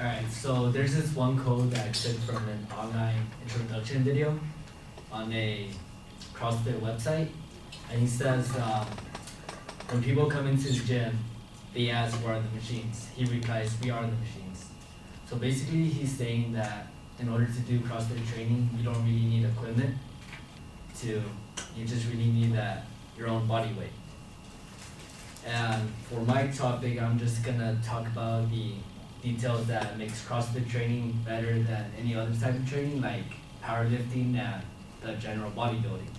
Alright, so there's this one code that I took from an online introduction video on a CrossFit website, and he says when people come into the gym, they ask where are the machines. He replies, we are the machines. So basically he's saying that in order to do CrossFit training, you don't really need equipment you just really need your own body weight. And for my topic, I'm just gonna talk about the details that makes CrossFit training better than any other type of training, like powerlifting and the general bodybuilding.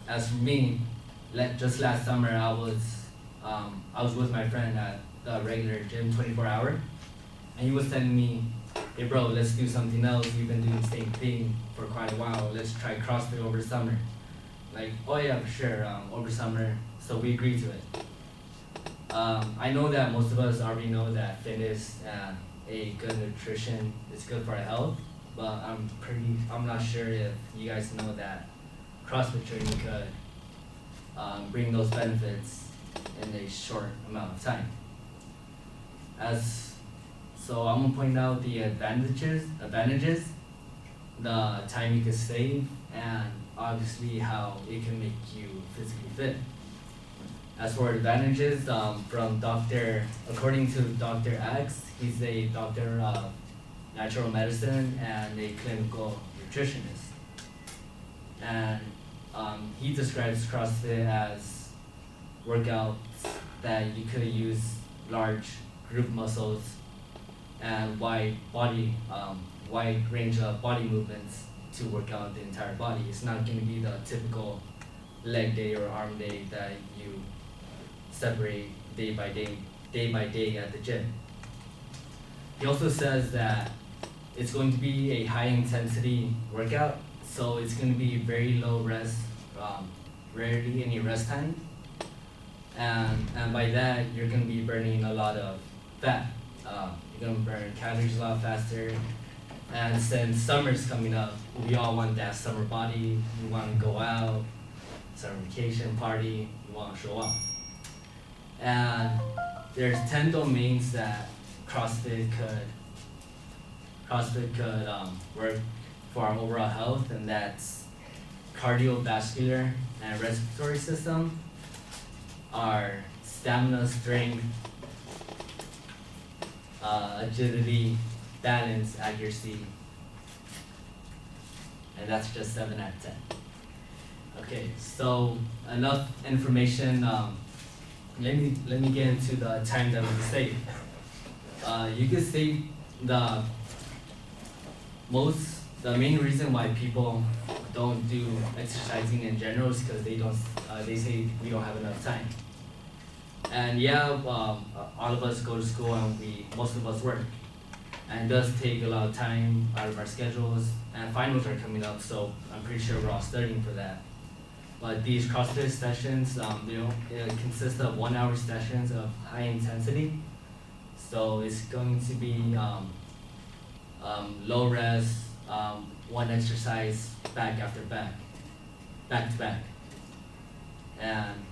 As for me, just last summer I was with my friend at the regular gym 24-hour, and he was telling me, hey bro, let's do something else. We've been doing the same thing for quite a while. Let's try CrossFit over summer. Like, oh yeah, for sure, over summer. So we agreed to it. I know that most of us already know that fitness and a good nutrition is good for our health, but I'm not sure if you guys know that CrossFit training could bring those benefits in a short amount of time. So I'm gonna point out the advantages, the time you can save, and obviously how it can make you physically fit. As for advantages, according to Dr. X, he's a doctor of natural medicine and a clinical nutritionist. And he describes CrossFit as workouts that you could use large group muscles and wide range of body movements to work out the entire body. It's not going to be the typical leg day or arm day that you separate day by day at the gym. He also says that it's going to be a high intensity workout, so it's going to be very low rest, rarely any rest time, and by that you're going to be burning a lot of fat. You're going to burn calories a lot faster. And since summer's coming up, we all want that summer body. We want to go out, summer vacation party, we want to show up. And there's 10 domains that CrossFit could work for our overall health, and that's cardiovascular and respiratory system, our stamina, strength, agility, balance, accuracy, and that's just 7 out of 10. Okay, so enough information. Let me get into the time that we can save. You can save the main reason why people don't do exercising in general is because they say we don't have enough time. And yeah, all of us go to school and most of us work. And it does take a lot of time out of our schedules, and finals are coming up, so I'm pretty sure we're all studying for that. But these CrossFit sessions, it consists of 1 hour sessions of high intensity. So it's going to be low rest, one exercise back to back. And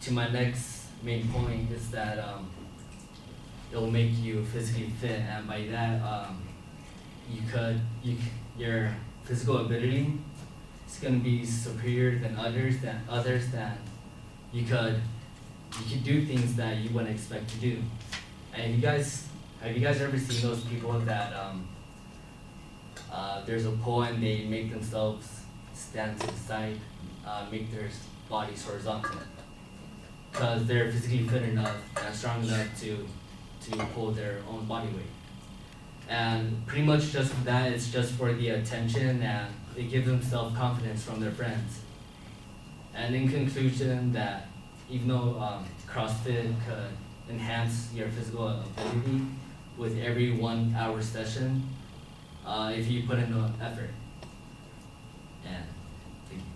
to my next main point is that it'll make you physically fit, and by that your physical ability is going to be superior than others that you could do things that you wouldn't expect to do. And have you guys ever seen those people that there's a pole and they make themselves stand to the side, make their bodies horizontal, because they're physically fit enough and strong enough to pull their own body weight. And pretty much just for that, it's just for the attention, and it gives them self-confidence from their friends. And in conclusion, that even though CrossFit could enhance your physical ability with every 1 hour session, if you put in the effort. And thank you.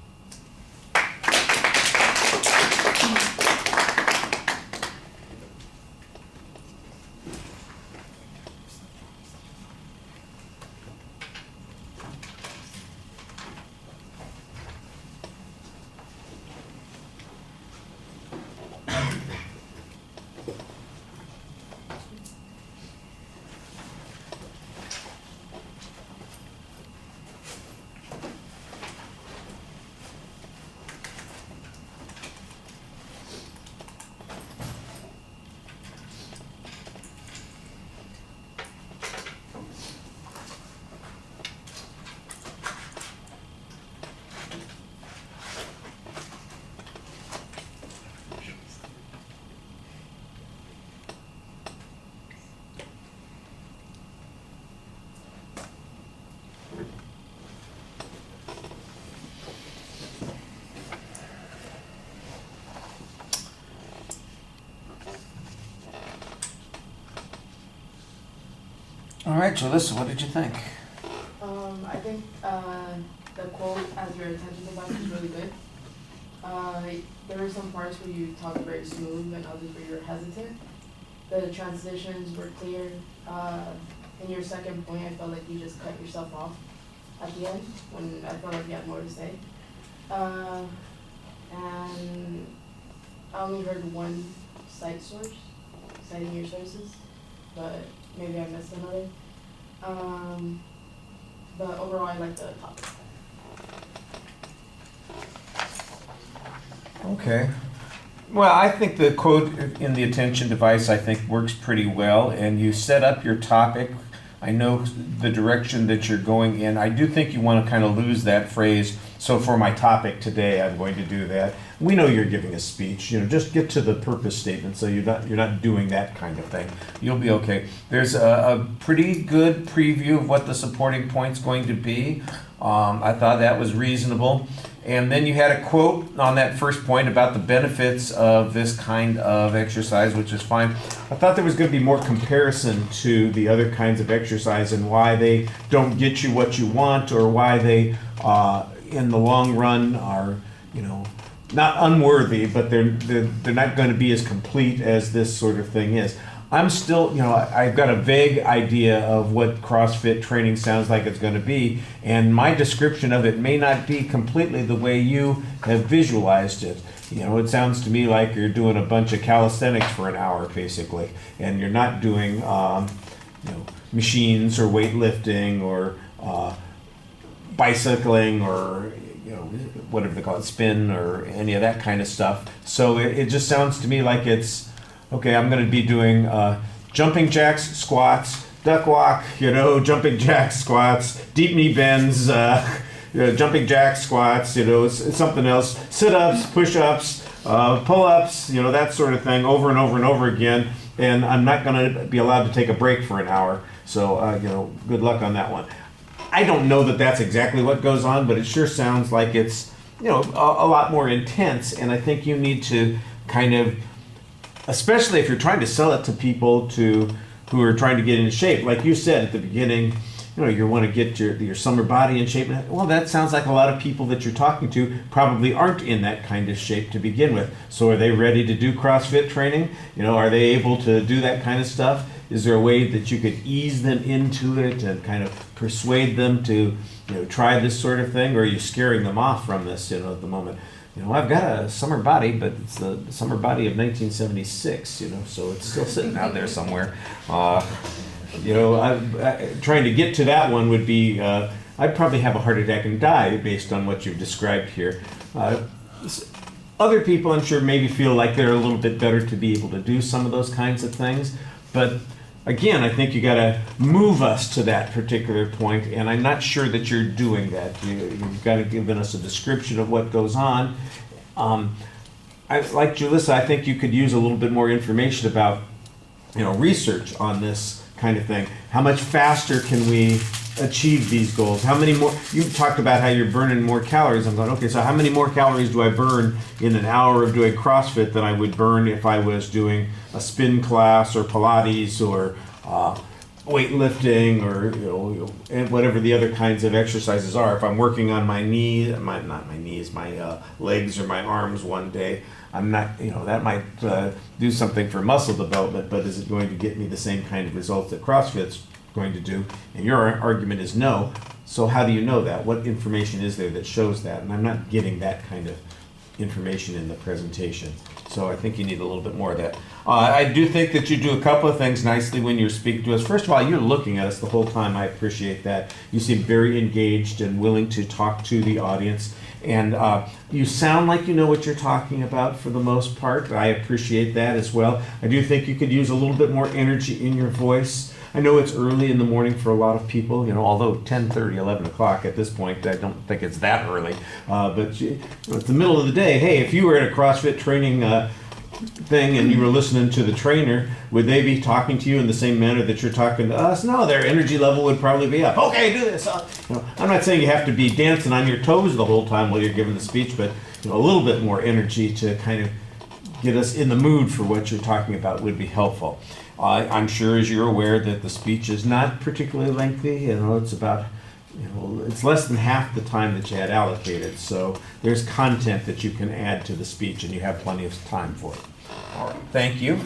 All right, Jalissa, what did you think? I think the quote as your attention device is really good. There were some parts where you talked very smooth and others where you were hesitant. The transitions were clear. In your second point, I felt like you just cut yourself off at the end when I felt like you had more to say. And I only heard one cite source, citing your sources, but maybe I missed another. But overall, I like the topic. Okay. Well, I think the quote in the attention device, I think, works pretty well, and you set up your topic. I know the direction that you're going in. I do think you want to kind of lose that phrase. So for my topic today, I'm going to do that. We know you're giving a speech. Just get to the purpose statement, so you're not doing that kind of thing. You'll be okay. There's a pretty good preview of what the supporting point's going to be. I thought that was reasonable. And then you had a quote on that first point about the benefits of this kind of exercise, which is fine. I thought there was going to be more comparison to the other kinds of exercise and why they don't get you what you want, or why they, in the long run, are, not unworthy, but they're not going to be as complete as this sort of thing is. I'm still, I've got a vague idea of what CrossFit training sounds like it's going to be, and my description of it may not be completely the way you have visualized it. It sounds to me like you're doing a bunch of calisthenics for an hour, basically, and you're not doing, machines or weightlifting or bicycling or whatever they call it, spin or any of that kind of stuff. So it just sounds to me like it's, okay, I'm going to be doing jumping jacks, squats, duck walk, jumping jacks, squats, deep knee bends, jumping jacks, squats, something else, sit-ups, push-ups, pull-ups, that sort of thing, over and over and over again. And I'm not going to be allowed to take a break for an hour. So, good luck on that one. I don't know that that's exactly what goes on, but it sure sounds like it's, a lot more intense. And I think you need to kind of, especially if you're trying to sell it to people who are trying to get into shape, like you said at the beginning, you want to get your summer body in shape. Well, that sounds like a lot of people that you're talking to probably aren't in that kind of shape to begin with. So are they ready to do CrossFit training? Are they able to do that kind of stuff? Is there a way that you could ease them into it and kind of persuade them to, try this sort of thing? Or are you scaring them off from this, at the moment? I've got a summer body, but it's the summer body of 1976, so it's still sitting out there somewhere. Trying to get to that one would be, I'd probably have a heart attack and die based on what you've described here. Other people, I'm sure, maybe feel like they're a little bit better to be able to do some of those kinds of things, but again, I think you got to move us to that particular point, and I'm not sure that you're doing that. You've got to give us a description of what goes on. Like Jalissa, I think you could use a little bit more information about, research on this kind of thing. How much faster can we achieve these goals? How many more? You talked about how you're burning more calories. I'm going, okay, so how many more calories do I burn in an hour of doing CrossFit than I would burn if I was doing a spin class or Pilates or weightlifting or and whatever the other kinds of exercises are? If I'm working on my knee, not my knees, my legs or my arms one day, I'm not, that might do something for muscle development, but is it going to get me the same kind of results that CrossFit's going to do? And your argument is no. So how do you know that? What information is there that shows that? And I'm not getting that kind of information in the presentation. So I think you need a little bit more of that. I do think that you do a couple of things nicely when you're speaking to us. First of all, you're looking at us the whole time. I appreciate that. You seem very engaged and willing to talk to the audience. And you sound like you know what you're talking about for the most part. I appreciate that as well. I do think you could use a little bit more energy in your voice. I know it's early in the morning for a lot of people, although 10:30, 11 o'clock at this point, I don't think it's that early. But it's the middle of the day. Hey, if you were at a CrossFit training thing and you were listening to the trainer, would they be talking to you in the same manner that you're talking to us? No, their energy level would probably be up. Okay, do this. I'm not saying you have to be dancing on your toes the whole time while you're giving the speech, but a little bit more energy to kind of get us in the mood for what you're talking about would be helpful. I'm sure, as you're aware, that the speech is not particularly lengthy. It's about, it's less than half the time that you had allocated. So there's content that you can add to the speech, and you have plenty of time for it. All right, thank you.